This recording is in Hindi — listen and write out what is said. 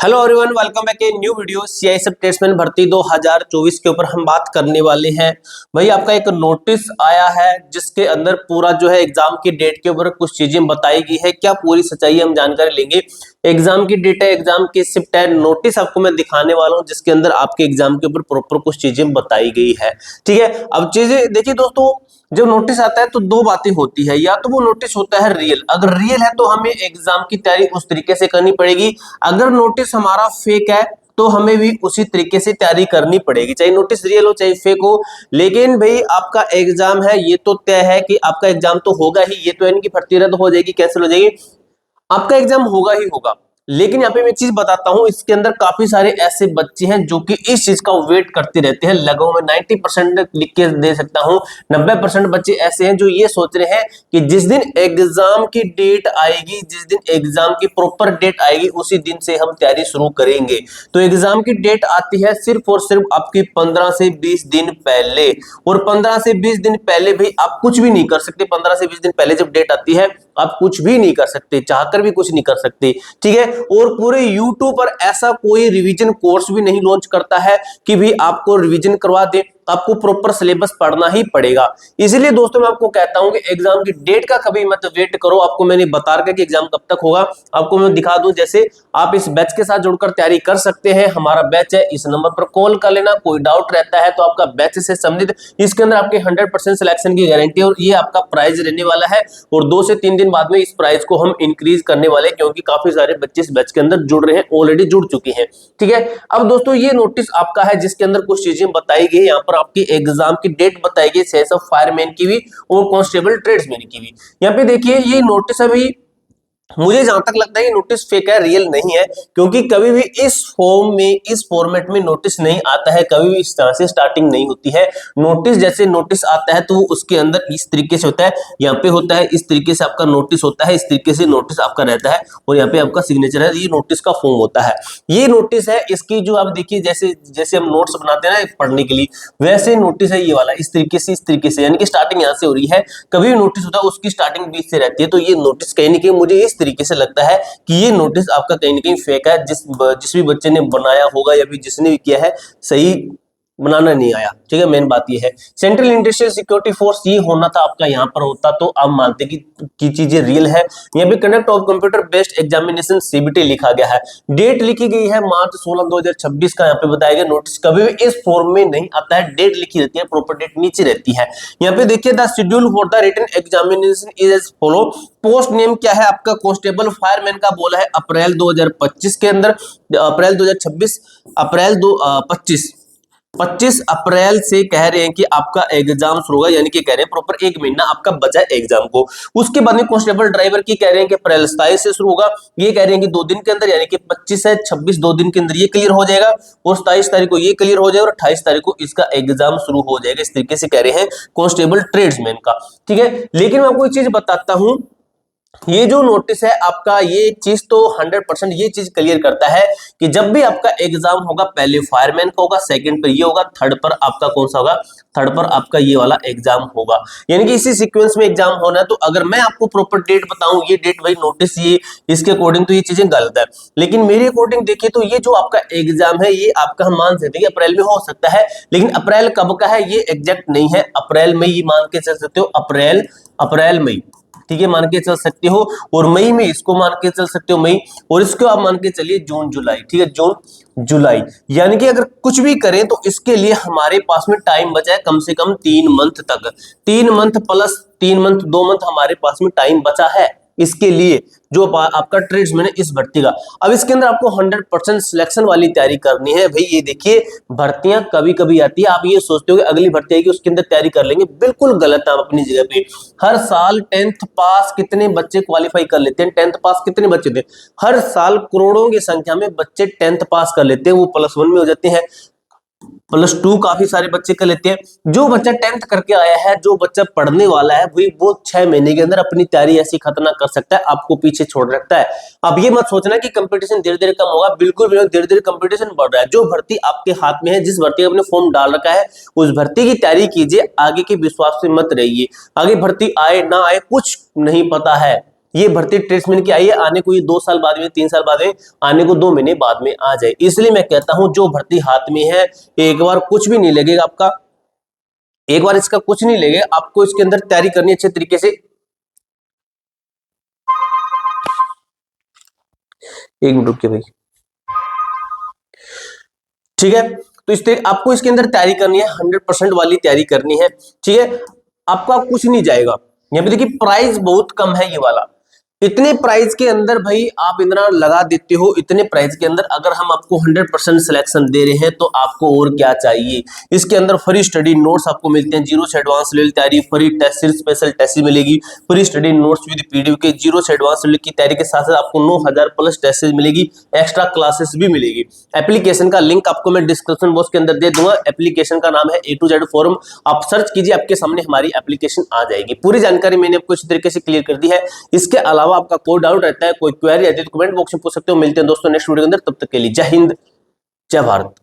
Hello everyone, welcome back a new video. CI सब टेस्टमैन भर्ती 2024 के ऊपर हम बात करने वाले हैं। भाई आपका एक नोटिस आया है जिसके अंदर पूरा जो है एग्जाम की डेट के ऊपर कुछ चीजें बताई गई है। क्या पूरी सच्चाई हम जानकारी लेंगे। एग्जाम की डेट है, एग्जाम की शिफ्ट है, नोटिस आपको मैं दिखाने वाला हूं जिसके अंदर आपके एग्जाम के ऊपर प्रॉपर कुछ चीजें बताई गई है। ठीक है, अब चीजें देखिए दोस्तों, जब नोटिस आता है तो दो बातें होती है। या तो वो नोटिस होता है रियल, अगर रियल है तो हमें एग्जाम की तैयारी उस तरीके से करनी पड़ेगी। अगर नोटिस हमारा फेक है तो हमें भी उसी तरीके से तैयारी करनी पड़ेगी, चाहे नोटिस रियल हो चाहे फेक हो। लेकिन भाई आपका एग्जाम है, ये तो तय है कि आपका एग्जाम तो होगा ही। ये तो है नहीं कि भर्ती रद्द हो जाएगी, कैंसिल हो जाएगी, आपका एग्जाम होगा ही होगा। लेकिन यहाँ पे मैं चीज बताता हूं, इसके अंदर काफी सारे ऐसे बच्चे हैं जो कि इस चीज का वेट करते रहते हैं। लगभग मैं 90% लिख के दे सकता हूं, 90% बच्चे ऐसे हैं जो ये सोच रहे हैं कि जिस दिन एग्जाम की डेट आएगी, जिस दिन एग्जाम की प्रॉपर डेट आएगी, उसी दिन से हम तैयारी शुरू करेंगे। तो एग्जाम की डेट आती है सिर्फ और सिर्फ आपकी 15 से 20 दिन पहले, और 15 से 20 दिन पहले भी आप कुछ भी नहीं कर सकते। 15 से 20 दिन पहले जब डेट आती है आप कुछ भी नहीं कर सकते, चाहकर भी कुछ नहीं कर सकते। ठीक है, और पूरे YouTube पर ऐसा कोई रिवीजन कोर्स भी नहीं लॉन्च करता है कि भी आपको रिवीजन करवा दे। आपको प्रॉपर सिलेबस पढ़ना ही पड़ेगा। इसलिए दोस्तों मैं आपको कहता हूं कि एग्जाम की डेट का कभी मत वेट करो। आपको मैंने बता रखा है कि एग्जाम कब तक होगा, आपको मैं दिखा दूं। जैसे आप इस बैच के साथ जुड़कर तैयारी कर सकते हैं। हमारा बैच है, इस नंबर पर कॉल कर लेना। कोई डाउट रहता है तो आपका बैच से संबंधित, इसके अंदर आपके 100% सिलेक्शन की गारंटी, और ये आपका प्राइज रहने वाला है। और 2 से 3 दिन बाद में इस प्राइस को हम इंक्रीज करने वाले हैं, क्योंकि काफी सारे बच्चे इस बैच के अंदर जुड़ रहे हैं, ऑलरेडी जुड़ चुके हैं। ठीक है, अब दोस्तों ये नोटिस आपका है जिसके अंदर कुछ चीजें बताई गई। यहाँ पर आपकी एग्जाम की डेट बताई गई, सीआईएसएफ फायरमैन की भी और कांस्टेबल ट्रेड्समैन की भी। यहाँ पे देखिए ये नोटिस अभी, मुझे जहां तक लगता है कि नोटिस फेक है, रियल नहीं है। क्योंकि कभी भी इस फॉर्म में, इस फॉर्मेट में नोटिस नहीं आता है, कभी भी इस तरह से स्टार्टिंग नहीं होती है। नोटिस जैसे नोटिस आता है तो वो उसके अंदर इस तरीके से होता है, यहाँ पे होता है इस तरीके से आपका नोटिस होता है, इस तरीके से नोटिस आपका रहता है, और यहाँ पे आपका सिग्नेचर है। ये नोटिस का फॉर्म होता है, ये नोटिस है। इसकी जो आप देखिए, जैसे जैसे हम नोट्स बनाते हैं ना पढ़ने के लिए, वैसे नोटिस है ये वाला, इस तरीके से, इस तरीके से, यानी कि स्टार्टिंग यहाँ से हो रही है। कभी भी नोटिस होता है उसकी स्टार्टिंग बीच से रहती है। तो ये नोटिस कहीं ना कहीं मुझे इस तरीके से लगता है कि ये नोटिस आपका कहीं ना कहीं फेक है। जिस भी बच्चे ने बनाया होगा या फिर जिसने भी किया है, सही बनाना नहीं आया। ठीक है, मेन बात ये है। सेंट्रल इंडस्ट्रियल सिक्योरिटी फोर्स ये होना था आपका, यहाँ पर होता तो आप मानते कि चीजें रियल है। यहाँ पे conduct of computer based examination CBT लिखा गया है। डेट लिखी गई है मार्च 16 2026 का। यहाँ पे बताया गया नोटिस कभी भी इस फॉर्म में नहीं आता है, डेट लिखी रहती है, प्रॉपर डेट नीचे रहती है। यहाँ पे देखिए the schedule for the written examination is as follow. Post name क्या है आपका, कांस्टेबल फायरमैन का बोला है अप्रैल 2025 के अंदर, अप्रैल 2026, अप्रैल 25 अप्रैल से कह रहे हैं कि आपका एग्जाम शुरू होगा। यानी कि कह रहे हैं प्रॉपर 1 महीना आपका बचा है एग्जाम को। उसके बाद में कांस्टेबल ड्राइवर की कह रहे हैं कि अप्रैल 27 से शुरू होगा। ये कह रहे हैं कि 2 दिन के अंदर, यानी कि 25 से 26 2 दिन के अंदर ये क्लियर हो जाएगा, और 27 तारीख को ये क्लियर हो जाएगा, और 28 तारीख को इसका एग्जाम शुरू हो जाएगा। इस तरीके से कह रहे हैं कांस्टेबल ट्रेड्समैन का। ठीक है, लेकिन मैं आपको एक चीज बताता हूं, ये जो नोटिस है आपका, ये चीज तो 100% ये चीज क्लियर करता है कि जब भी आपका एग्जाम होगा, पहले फायरमैन का होगा, सेकंड पर ये होगा, थर्ड पर आपका कौन सा होगा, थर्ड पर आपका ये वाला एग्जाम होगा। यानी कि इसी सीक्वेंस में एग्जाम होना है। तो अगर मैं आपको प्रॉपर डेट बताऊं, ये डेट भाई नोटिस ये इसके अकॉर्डिंग तो ये चीजें गलत है। लेकिन मेरे अकॉर्डिंग देखिए तो ये जो आपका एग्जाम है, ये आपका हम मान सकते हैं कि अप्रैल में हो सकता है। लेकिन अप्रैल कब का है ये एग्जैक्ट नहीं है। अप्रैल में ये मान के चल सकते हो, अप्रैल मई, ठीक है, मान के चल सकते हो। और मई में इसको मान के चल सकते हो, मई, और इसको आप मान के चलिए जून जुलाई। ठीक है, जून जुलाई, यानी कि अगर कुछ भी करें तो इसके लिए हमारे पास में टाइम बचा है कम से कम 3 मंथ तक। 3 मंथ प्लस 3 मंथ, 2 मंथ हमारे पास में टाइम बचा है इसके लिए, जो आपका ट्रेड्समैन है इस भर्ती का। अब इसके अंदर आपको 100% सिलेक्शन वाली तैयारी करनी है। भाई ये देखिए, भर्तियां कभी कभी आती है, आप ये सोचते हो कि अगली भर्ती आएगी उसके अंदर तैयारी कर लेंगे, बिल्कुल गलत है। आप अपनी जगह पे, हर साल 10th पास कितने बच्चे क्वालिफाई कर लेते हैं, 10th पास कितने बच्चे थे, हर साल करोड़ों की संख्या में बच्चे 10th पास कर लेते हैं, वो +1 में हो जाते हैं, +2 काफी सारे बच्चे कर लेते हैं। जो बच्चा 10th करके आया है, जो बच्चा पढ़ने वाला है, भाई वो 6 महीने के अंदर अपनी तैयारी ऐसी खतरनाक कर सकता है, आपको पीछे छोड़ रखता है। अब ये मत सोचना कि कंपटीशन धीरे धीरे कम होगा, बिल्कुल भी धीरे धीरे कंपटीशन बढ़ रहा है। जो भर्ती आपके हाथ में है, जिस भर्ती आपने फॉर्म डाल रखा है, उस भर्ती की तैयारी कीजिए, आगे के विश्वास से मत रहिए। आगे भर्ती आए ना आए कुछ नहीं पता है, ये भर्ती ट्रेड्समैन की आई है, आने को ये 2 साल बाद में, 3 साल बाद में, आने को 2 महीने बाद में आ जाए। इसलिए मैं कहता हूं जो भर्ती हाथ में है, एक बार कुछ भी नहीं लगेगा आपका, एक बार इसका कुछ नहीं लगेगा, आपको इसके अंदर तैयारी करनी अच्छे तरीके से। एक मिनट रुकिए भाई, ठीक है। तो इस आपको इसके अंदर तैयारी करनी है, 100% वाली तैयारी करनी है, ठीक है। आपका कुछ नहीं जाएगा। यहाँ पे देखिए प्राइस बहुत कम है ये वाला, इतने प्राइस के अंदर भाई आप इतना लगा देते हो, इतने प्राइस के अंदर अगर हम आपको 100% सिलेक्शन दे रहे हैं तो आपको और क्या चाहिए। इसके अंदर फ्री स्टडी नोट्स आपको मिलते हैं, जीरो से एडवांस लेवल तैयारी, free test series, special test मिलेगी, free study notes with PDF के, जीरो से एडवांस लेवल की तैयारी के साथ साथ आपको 9000 प्लस टेस्ट मिलेगी, एक्स्ट्रा क्लासेस भी मिलेगी। एप्लीकेशन का लिंक आपको मैं डिस्क्रिप्शन बॉक्स के अंदर दे दूंगा। एप्लीकेशन का नाम है A to Z फोरम, आप सर्च कीजिए, आपके सामने हमारी एप्लीकेशन आ जाएगी। पूरी जानकारी मैंने आपको इस तरीके से क्लियर कर दी है। इसके अलावा आपका कोई डाउट रहता है, कोई क्वेरी रहती है तो कमेंट बॉक्स में पूछ सकते हो। मिलते हैं दोस्तों नेक्स्ट वीडियो के अंदर, तब तक के लिए जय हिंद, जय भारत।